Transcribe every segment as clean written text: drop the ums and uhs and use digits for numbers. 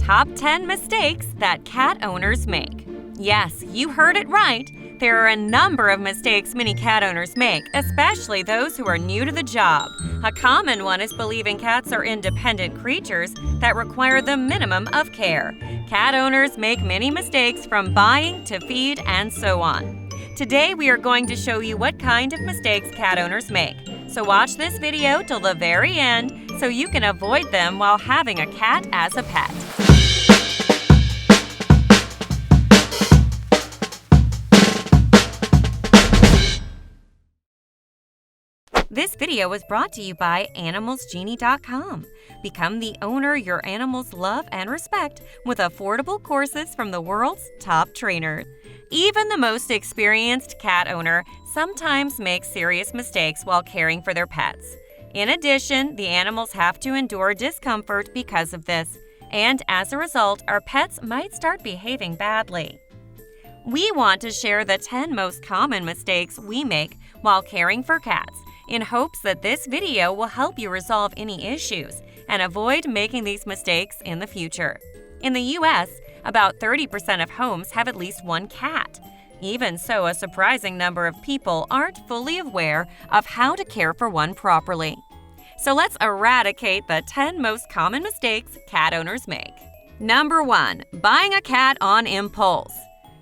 Top 10 mistakes that cat owners make. Yes, you heard it right. There are a number of mistakes many cat owners make, especially those who are new to the job. A common one is believing cats are independent creatures that require the minimum of care. Cat owners make many mistakes from buying to feed and so on. Today we are going to show you what kind of mistakes cat owners make. So watch this video till the very end so you can avoid them while having a cat as a pet. This video was brought to you by AnimalsGenie.com. Become the owner your animals love and respect with affordable courses from the world's top trainers. Even the most experienced cat owner sometimes makes serious mistakes while caring for their pets. In addition, the animals have to endure discomfort because of this, and as a result, our pets might start behaving badly. We want to share the 10 most common mistakes we make while caring for cats, in hopes that this video will help you resolve any issues and avoid making these mistakes in the future. In the U.S., about 30% of homes have at least one cat. Even so, a surprising number of people aren't fully aware of how to care for one properly. So let's eradicate the 10 most common mistakes cat owners make. Number 1. Buying a cat on impulse.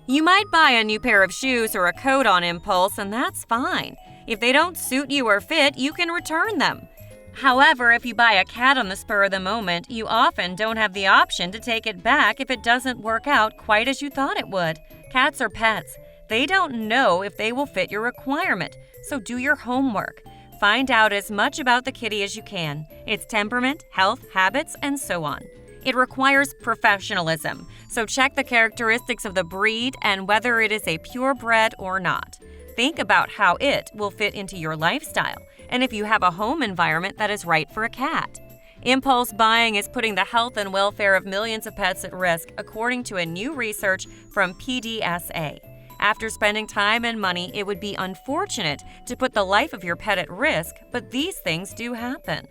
You might buy a new pair of shoes or a coat on impulse, and that's fine. If they don't suit you or fit, you can return them. However, if you buy a cat on the spur of the moment, you often don't have the option to take it back if it doesn't work out quite as you thought it would. Cats are pets. They don't know if they will fit your requirement, so do your homework. Find out as much about the kitty as you can, its temperament, health, habits, and so on. It requires professionalism, so check the characteristics of the breed and whether it is a purebred or not. Think about how it will fit into your lifestyle and if you have a home environment that is right for a cat. Impulse buying is putting the health and welfare of millions of pets at risk, according to a new research from PDSA. After spending time and money, it would be unfortunate to put the life of your pet at risk, but these things do happen.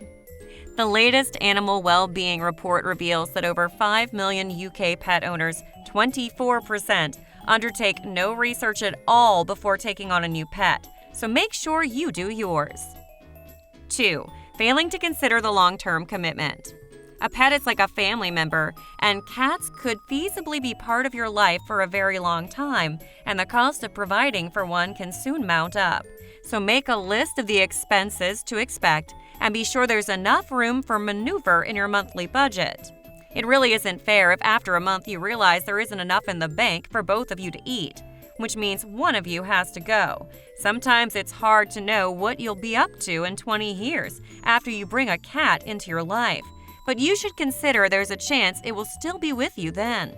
The latest Animal Well-Being Report reveals that over 5 million UK pet owners, 24%, undertake no research at all before taking on a new pet, so make sure you do yours. 2. Failing to consider the long-term commitment. A pet is like a family member, and cats could feasibly be part of your life for a very long time, and the cost of providing for one can soon mount up. So make a list of the expenses to expect, and be sure there's enough room for maneuver in your monthly budget. It really isn't fair if after a month you realize there isn't enough in the bank for both of you to eat, which means one of you has to go. Sometimes it's hard to know what you'll be up to in 20 years after you bring a cat into your life, but you should consider there's a chance it will still be with you then.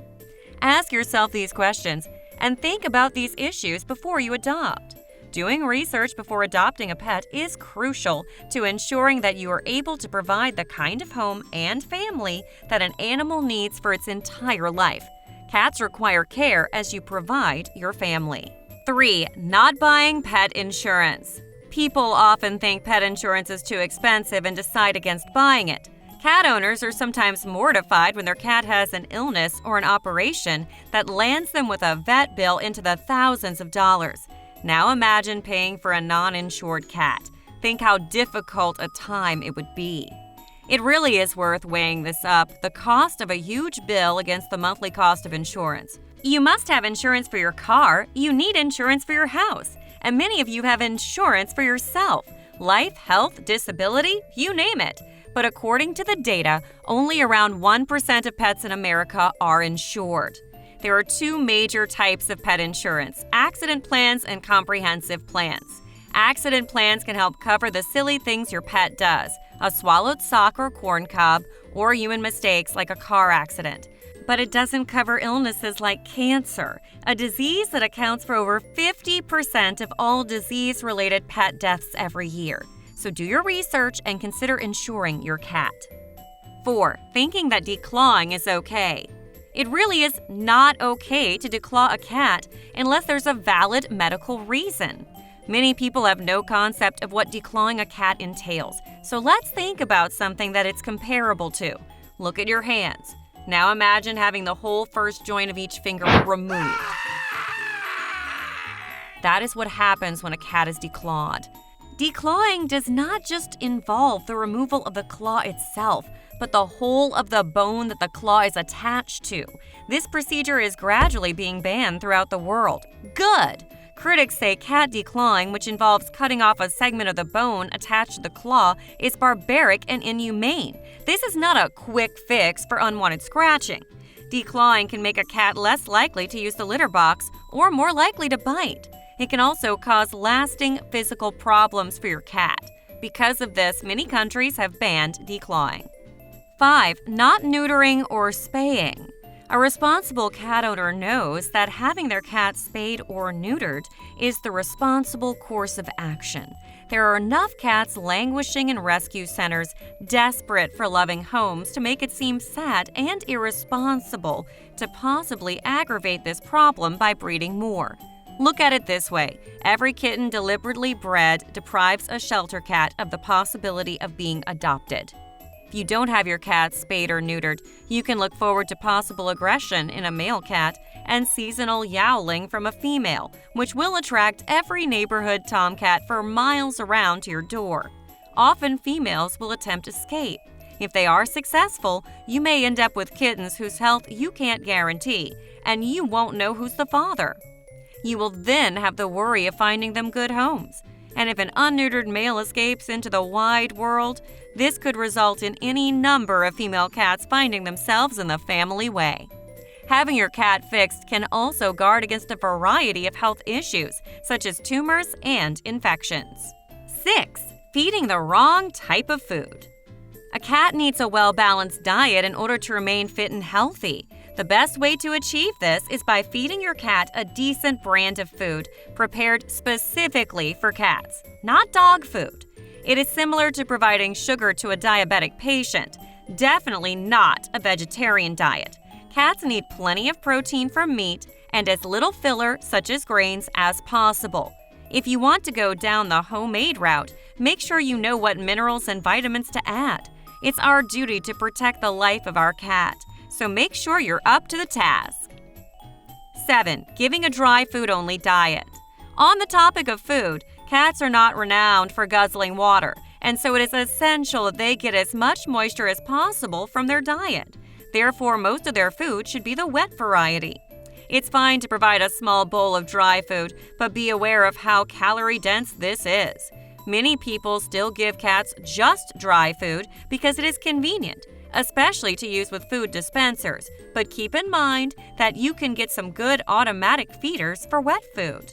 Ask yourself these questions and think about these issues before you adopt. Doing research before adopting a pet is crucial to ensuring that you are able to provide the kind of home and family that an animal needs for its entire life. Cats require care as you provide your family. 3. Not buying pet insurance. People often think pet insurance is too expensive and decide against buying it. Cat owners are sometimes mortified when their cat has an illness or an operation that lands them with a vet bill into the thousands of dollars. Now imagine paying for a non-insured cat. Think how difficult a time it would be. It really is worth weighing this up, the cost of a huge bill against the monthly cost of insurance. You must have insurance for your car, you need insurance for your house, and many of you have insurance for yourself. Life, health, disability, you name it. But according to the data, only around 1% of pets in America are insured. There are two major types of pet insurance: accident plans and comprehensive plans. Accident plans can help cover the silly things your pet does, a swallowed sock or corn cob, or human mistakes like a car accident. But it doesn't cover illnesses like cancer, a disease that accounts for over 50% of all disease-related pet deaths every year. So do your research and consider insuring your cat. 4. Thinking that declawing is okay. It really is not okay to declaw a cat unless there's a valid medical reason. Many people have no concept of what declawing a cat entails, so let's think about something that it's comparable to. Look at your hands. Now imagine having the whole first joint of each finger removed. That is what happens when a cat is declawed. Declawing does not just involve the removal of the claw itself, but the whole of the bone that the claw is attached to. This procedure is gradually being banned throughout the world. Good! Critics say cat declawing, which involves cutting off a segment of the bone attached to the claw, is barbaric and inhumane. This is not a quick fix for unwanted scratching. Declawing can make a cat less likely to use the litter box or more likely to bite. It can also cause lasting physical problems for your cat. Because of this, many countries have banned declawing. 5. Not neutering or spaying. A responsible cat owner knows that having their cat spayed or neutered is the responsible course of action. There are enough cats languishing in rescue centers, desperate for loving homes, to make it seem sad and irresponsible to possibly aggravate this problem by breeding more. Look at it this way: every kitten deliberately bred deprives a shelter cat of the possibility of being adopted. If you don't have your cat spayed or neutered, you can look forward to possible aggression in a male cat and seasonal yowling from a female, which will attract every neighborhood tomcat for miles around to your door. Often females will attempt escape. If they are successful, you may end up with kittens whose health you can't guarantee, and you won't know who's the father. You will then have the worry of finding them good homes. And if an unneutered male escapes into the wide world, this could result in any number of female cats finding themselves in the family way. Having your cat fixed can also guard against a variety of health issues, such as tumors and infections. 6. Feeding the wrong type of food. A cat needs a well-balanced diet in order to remain fit and healthy. The best way to achieve this is by feeding your cat a decent brand of food prepared specifically for cats, not dog food. It is similar to providing sugar to a diabetic patient, definitely not a vegetarian diet. Cats need plenty of protein from meat and as little filler, such as grains, as possible. If you want to go down the homemade route, make sure you know what minerals and vitamins to add. It's our duty to protect the life of our cat, so make sure you're up to the task. 7. Giving a dry food-only diet. On the topic of food, cats are not renowned for guzzling water, and so it is essential that they get as much moisture as possible from their diet. Therefore, most of their food should be the wet variety. It's fine to provide a small bowl of dry food, but be aware of how calorie-dense this is. Many people still give cats just dry food because it is convenient, especially to use with food dispensers, but keep in mind that you can get some good automatic feeders for wet food.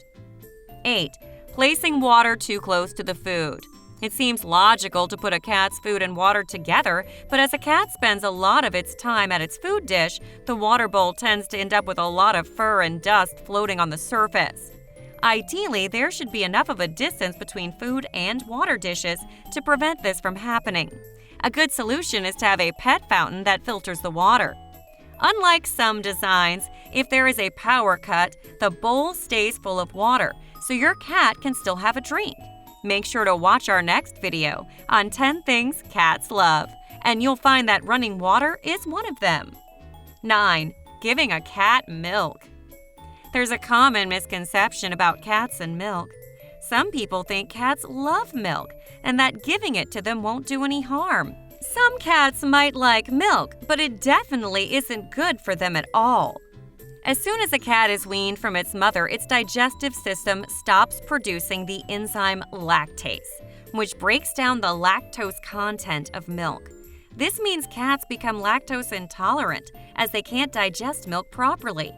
8. Placing water too close to the food. It seems logical to put a cat's food and water together, but as a cat spends a lot of its time at its food dish, the water bowl tends to end up with a lot of fur and dust floating on the surface. Ideally, there should be enough of a distance between food and water dishes to prevent this from happening. A good solution is to have a pet fountain that filters the water. Unlike some designs, if there is a power cut, the bowl stays full of water, so your cat can still have a drink. Make sure to watch our next video on 10 things cats love, and you'll find that running water is one of them. 9. Giving a cat milk. There's a common misconception about cats and milk. Some people think cats love milk and that giving it to them won't do any harm. Some cats might like milk, but it definitely isn't good for them at all. As soon as a cat is weaned from its mother, its digestive system stops producing the enzyme lactase, which breaks down the lactose content of milk. This means cats become lactose intolerant as they can't digest milk properly.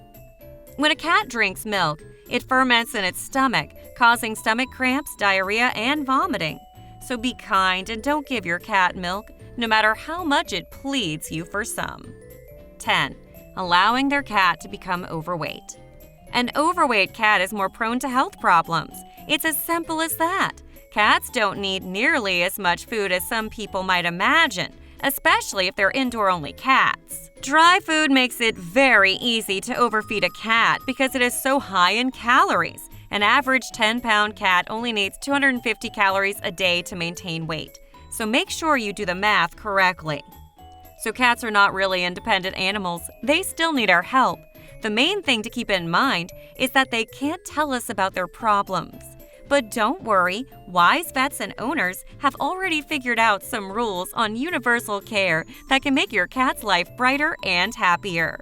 When a cat drinks milk, it ferments in its stomach, causing stomach cramps, diarrhea, and vomiting. So be kind and don't give your cat milk, no matter how much it pleads you for some. 10. Allowing their cat to become overweight. An overweight cat is more prone to health problems. It's as simple as that. Cats don't need nearly as much food as some people might imagine, especially if they're indoor-only cats. Dry food makes it very easy to overfeed a cat because it is so high in calories. An average 10-pound cat only needs 250 calories a day to maintain weight, so make sure you do the math correctly. So cats are not really independent animals. They still need our help. The main thing to keep in mind is that they can't tell us about their problems. But don't worry, wise vets and owners have already figured out some rules on universal care that can make your cat's life brighter and happier.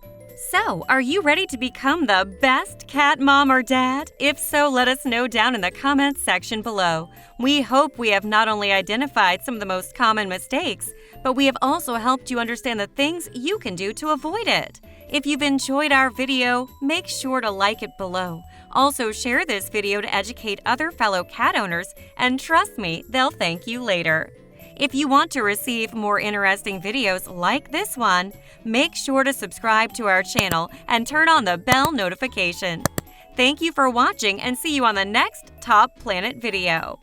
So, are you ready to become the best cat mom or dad? If so, let us know down in the comments section below. We hope we have not only identified some of the most common mistakes, but we have also helped you understand the things you can do to avoid it. If you've enjoyed our video, make sure to like it below. Also, share this video to educate other fellow cat owners, and trust me, they'll thank you later. If you want to receive more interesting videos like this one, make sure to subscribe to our channel and turn on the bell notification. Thank you for watching and see you on the next Top Planet video.